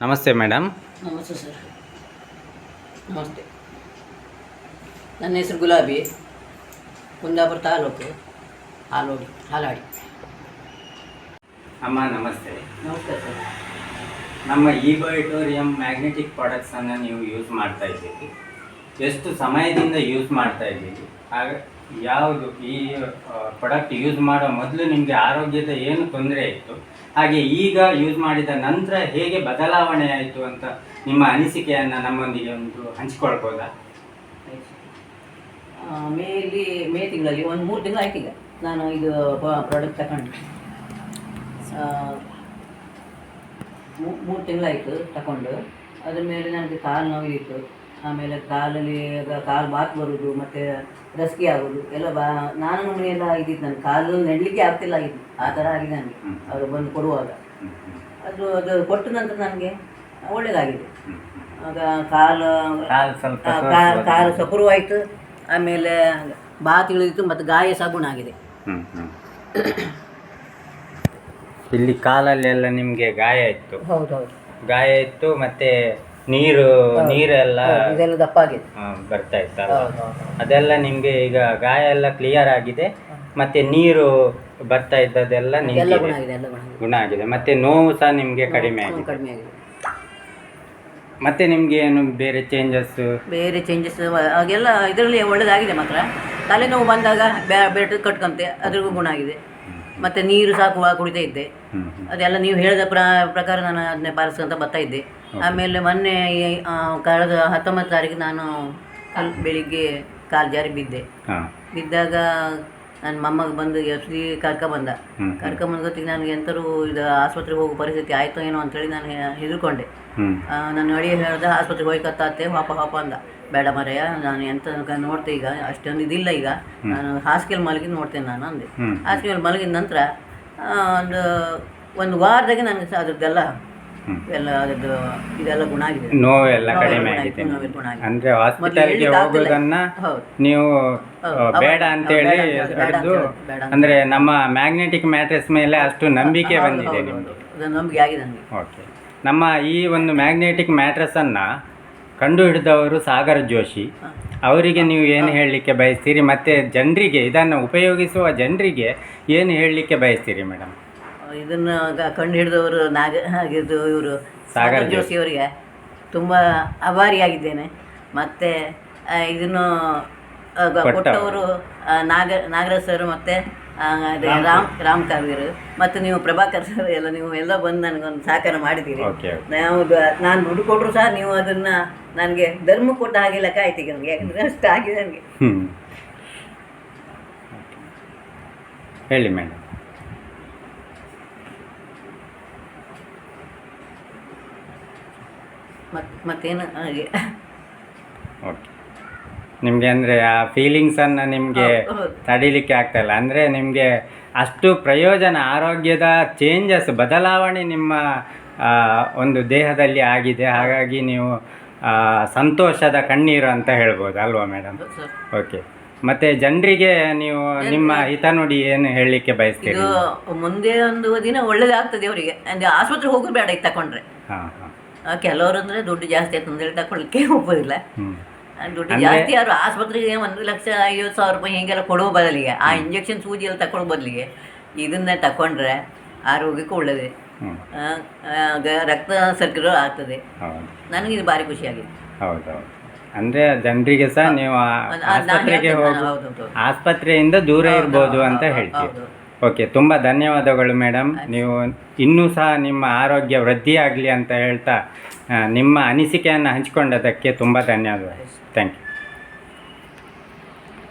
ನಮಸ್ತೆ ಮೇಡಮ್. ನಮಸ್ತೆ ಸರ್. ನಮಸ್ತೆ. ನನ್ನ ಹೆಸರು ಗುಲಾಬಿ, ಕುಂದಾಪುರ ತಾಲೂಕು, ಹಾಲಾಡಿ. ಅಮ್ಮ ನಮಸ್ತೆ. ನಮಸ್ತೆ ಸರ್. ನಮ್ಮ ಇಬಯೋಟೋರಿಯಂ ಮ್ಯಾಗ್ನೆಟಿಕ್ ಪ್ರಾಡಕ್ಟ್ಸನ್ನು ನೀವು ಯೂಸ್ ಮಾಡ್ತಾ ಇದ್ದೀರಿ. ಎಷ್ಟು ಸಮಯದಿಂದ ಯೂಸ್ ಮಾಡ್ತಾ ಇದ್ದೀರಿ? ಆಗ ಯಾವುದು ಈ ಪ್ರಾಡಕ್ಟ್ ಯೂಸ್ ಮಾಡೋ ಮೊದಲು ನಿಮಗೆ ಆರೋಗ್ಯದ ಏನು ತೊಂದರೆ ಇತ್ತು, ಹಾಗೆ ಈಗ ಯೂಸ್ ಮಾಡಿದ ನಂತರ ಹೇಗೆ ಬದಲಾವಣೆ ಆಯಿತು ಅಂತ ನಿಮ್ಮ ಅನಿಸಿಕೆಯನ್ನು ನಮ್ಮೊಂದಿಗೆ ಒಂದು ಹಂಚಿಕೊಳ್ಬೋದಾ? ಮೇ ತಿಂಗಳಲ್ಲಿ ಒಂದು 3 ತಿಂಗಳು ಆಯ್ತು ಈಗ ನಾನು ಇದು ಪ್ರಾಡಕ್ಟ್ ತಗೊಂಡು. 3 ತಿಂಗಳಾಯಿತು ತಗೊಂಡು. ಅದ್ರ ಮೇಲೆ ನನಗೆ ಕಾಲು ನೋವಿತ್ತು. ಆಮೇಲೆ ಕಾಲು ಬಾತ್ ಬರೋದು ಮತ್ತು ರಸ್ಕಿ ಆಗೋದು ಎಲ್ಲ ನಾನು ಮನೆಯೆಲ್ಲ ಇದ್ದಿದ್ದು. ನನ್ನ ಕಾಲು ನೆಡಲಿಕ್ಕೆ ಆಗ್ತಿಲ್ಲ ಆಗಿದ್ದು, ಆ ಥರ ಆಗಿದೆ ನನಗೆ ಅವರು ಬಂದು ಕೊಡುವಾಗ. ಅದು ಕೊಟ್ಟ ನಂತರ ನನಗೆ ಒಳ್ಳೆಯದಾಗಿದೆ. ಆಗ ಕಾಲು ಸಪುರವಾಯಿತು. ಆಮೇಲೆ ಬಾತ್ ಇಳಿದಿತ್ತು ಮತ್ತು ಗಾಯ ಸಹ ಗುಣ ಆಗಿದೆ. ಇಲ್ಲಿ ಕಾಲಲ್ಲೆಲ್ಲ ನಿಮಗೆ ಗಾಯ ಇತ್ತು? ಹೌದೌದು, ಗಾಯ ಇತ್ತು. ಮತ್ತೆ ನೀರೆಲ್ಲ ಇದೆಲ್ಲ ದಪ್ಪ ಆಗಿದೆ, ಬರ್ತಾ ಇತ್ತಲ್ಲ, ಅದೆಲ್ಲ ನಿಮಗೆ ಈಗ ಗಾಯ ಎಲ್ಲ ಕ್ಲಿಯರ್ ಆಗಿದೆ. ಮತ್ತೆ ನೀರು ಬರ್ತಾ ಇದ್ದದೆಲ್ಲ ಗುಣ ಆಗಿದೆ. ಮತ್ತೆ ನೋವು ಸಹ ನಿಮಗೆ ಕಡಿಮೆ ಆಗಿದೆ. ಮತ್ತೆ ನಿಮ್ಗೆ ಏನು ಬೇರೆ ಚೇಂಜಸ್ ಹಾಗೆಲ್ಲ ಇದರಲ್ಲಿ ಒಳ್ಳೆಯದಾಗಿದೆ. ಮಾತ್ರ ತಲೆನೋವು ಬಂದಾಗ ಬೆಡ್ ಕಟ್ಕೊಂತೆ, ಅದ್ರಿಗೂ ಗುಣ ಆಗಿದೆ. ಮತ್ತು ನೀರು ಸಾಕು ಕುಡಿತಾ ಇದ್ದೆ. ಅದೆಲ್ಲ ನೀವು ಹೇಳಿದ ಪ್ರಕಾರ ನಾನು ಅದನ್ನೇ ಪಾಲಿಸ್ಕೊಂತ ಬರ್ತಾ ಇದ್ದೆ. ಆಮೇಲೆ ಮೊನ್ನೆ ಕಳೆದ 19 ತಾರೀಕು ನಾನು ಬೆಳಿಗ್ಗೆ ಕಾಲು ಜಾರಿ ಬಿದ್ದಾಗ ನನ್ನ ಮೊಮ್ಮಗ ಬಂದು ಎಫ್ಸಿ ಕರ್ಕೊಂಬಂದ ಗೊತ್ತಿಗೆ ನನಗೆ ಎಂಥರೂ ಇದು ಆಸ್ಪತ್ರೆಗೆ ಹೋಗೋ ಪರಿಸ್ಥಿತಿ ಆಯಿತು ಏನೋ ಅಂತೇಳಿ ನಾನು ಹೆದರ್ಕೊಂಡೆ. ನಾನು ಅಡಿಗೆ ಹೇಳ್ದೆ, ಆಸ್ಪತ್ರೆಗೆ ಹೋಗಿ ಕತ್ತಾತೆ ಪಾಪ ಅಂದ. ಬೇಡ ಮರೆಯ, ನಾನು ಎಂತ ನೋಡ್ತೆ, ಈಗ ಅಷ್ಟೊಂದು ಇದಿಲ್ಲ, ಈಗ ನಾನು ಹಾಸಿಗೆಯಲ್ಲಿ ಮಲಗಿದ್ದು ನೋಡ್ತೇನೆ ನಾನು ಅಂದೆ. ಹಾಸಿಗೆಯಲ್ಲಿ ಮಲಗಿದ ನಂತರ ಒಂದು ವಾರದಾಗೆ ನನಗೆ ಅದರದ್ದೆಲ್ಲ ಅದರದ್ದು ಇದೆಲ್ಲ ಗುಣ ಆಗಿದೆ. ನೋವೆಲ್ಲ ಕಡಿಮೆ ಆಗಿದೆ. ಅಂದ್ರೆ ಹಾಸ್ಪಿಟಲ್ಗೆ ಹೋಗೋದನ್ನ ನೀವು ಬೇಡ ಅಂತೇಳಿ ಹಿಡಿದು, ಅಂದ್ರೆ ನಮ್ಮ ಮ್ಯಾಗ್ನೆಟಿಕ್ ಮ್ಯಾಟ್ರೆಸ್ ಮೇಲೆ ಅಷ್ಟು ನಂಬಿಕೆ ಬಂದಿದೆ ನಿಮಗೆ? ನಂಬಿಕೆ ಆಗಿದೆ ನನಗೆ. ಓಕೆ. ನಮ್ಮ ಈ ಒಂದು ಮ್ಯಾಗ್ನೆಟಿಕ್ ಮ್ಯಾಟ್ರೆಸ್ಸನ್ನು ಕಂಡು ಹಿಡಿದವರು ಸಾಗರ್ ಜೋಶಿ ಅವರಿಗೆ ನೀವು ಏನು ಹೇಳಲಿಕ್ಕೆ ಬಯಸ್ತೀರಿ? ಮತ್ತು ಜನರಿಗೆ, ಇದನ್ನು ಉಪಯೋಗಿಸುವ ಜನರಿಗೆ ಏನು ಹೇಳಲಿಕ್ಕೆ ಬಯಸ್ತೀರಿ ಮೇಡಮ್? ಇದನ್ನು ಕಂಡು ಹಿಡಿದವರು ಇವರು ಸಾಗರ್ ಜೋಶಿ ಅವರಿಗೆ ತುಂಬ ಆಭಾರಿಯಾಗಿದ್ದೇನೆ. ಮತ್ತು ಇದನ್ನು ಕೊಟ್ಟವರು ನಾಗರಾಜ್ ಸರ್ ಮತ್ತು ರಾಮ್ ಕಾವ್ಯರು ಮತ್ತು ನೀವು ಪ್ರಭಾಕರ್ ಸರ್ ಎಲ್ಲ, ನೀವು ಎಲ್ಲ ಬಂದು ನನಗೊಂದು ಸಹಕಾರ ಮಾಡಿದ್ದೀರಿ. ನಾನು ದುಡ್ಡು ಕೊಟ್ಟರು ಸಹ ನೀವು ಅದನ್ನು ನನಗೆ ಧರ್ಮ ಕೊಟ್ಟ ಹಾಗೆ ಲೆಕ್ಕ ಆಯ್ತು ಈಗ ನನಗೆ, ಯಾಕಂದರೆ ಅಷ್ಟು ಆಗಿದೆ ನನಗೆ. ಹೇಳಿ ಮೇಡಮ್. ಮತ್ತೇನು ಹಾಗೆ ಓಕೆ. ನಿಮಗೆ ಅಂದರೆ ಆ ಫೀಲಿಂಗ್ಸನ್ನು ನಿಮಗೆ ತಡೀಲಿಕ್ಕೆ ಆಗ್ತಾಯಿಲ್ಲ. ಅಂದರೆ ನಿಮಗೆ ಅಷ್ಟು ಪ್ರಯೋಜನ, ಆರೋಗ್ಯದ ಚೇಂಜಸ್, ಬದಲಾವಣೆ ನಿಮ್ಮ ಒಂದು ದೇಹದಲ್ಲಿ ಆಗಿದೆ. ಹಾಗಾಗಿ ನೀವು ಸಂತೋಷದ ಕಣ್ಣೀರು ಅಂತ ಹೇಳ್ಬೋದು ಅಲ್ವಾ ಮೇಡಮ್? ಓಕೆ. ಮತ್ತು ಜನರಿಗೆ ನೀವು ನಿಮ್ಮ ಹಿತನುಡಿ ಏನು ಹೇಳಲಿಕ್ಕೆ ಬಯಸ್ತೀರಿ? ಇದು ಮುಂದೆ ಒಂದು ದಿನ ಒಳ್ಳೇದಾಗ್ತದೆ ಅವರಿಗೆ. ಅಂದರೆ ಆಸ್ಪತ್ರೆಗೆ ಹೋಗೋದು ಬೇಡ ಇದು ತಗೊಂಡ್ರೆ. ಕೆಲವರು ಅಂದರೆ ದುಡ್ಡು ಜಾಸ್ತಿ ಆಯ್ತು ಅಂತೇಳಿ ತಗೊಳ್ಳಿಕ್ಕೆ ಹೋಗೋದಿಲ್ಲ. ದುಡ್ಡು ಜಾಸ್ತಿ ಯಾರು ಆಸ್ಪತ್ರೆಗೆ 1,50,000 ರೂಪಾಯಿ ಹೀಗೆಲ್ಲ ಕೊಡುವ ಬದಲಿಗೆ, ಆ ಇಂಜೆಕ್ಷನ್ ಸೂಜಿಯಲ್ಲಿ ತಗೊಳ್ಳೋ ಬದಲಿಗೆ ಇದನ್ನೇ ತಗೊಂಡ್ರೆ ಆರೋಗ್ಯಕ್ಕೆ ಒಳ್ಳೆಯದೇ. ರಕ್ತ ಸರ್ಕ್ಯುಲರ್ ಆಗ್ತದೆ. ನನಗೆ ಇದು ಭಾರಿ ಖುಷಿಯಾಗಿದೆ. ಹೌದೌದು. ಅಂದರೆ ಜನರಿಗೆ ಸಹ ನೀವು ಆಸ್ಪತ್ರೆಗೆ ಆಸ್ಪತ್ರೆಯಿಂದ ದೂರ ಇರ್ಬೋದು ಅಂತ ಹೇಳ್ತೀವಿ. ಓಕೆ. ತುಂಬ ಧನ್ಯವಾದಗಳು ಮೇಡಮ್. ನೀವು ಇನ್ನೂ ಸಹ ನಿಮ್ಮ ಆರೋಗ್ಯ ವೃದ್ಧಿಯಾಗಲಿ ಅಂತ ಹೇಳ್ತಾ ನಿಮ್ಮ ಅನಿಸಿಕೆಯನ್ನು ಹಂಚಿಕೊಂಡದಕ್ಕೆ ತುಂಬ ಧನ್ಯವಾದಗಳು. Thank you.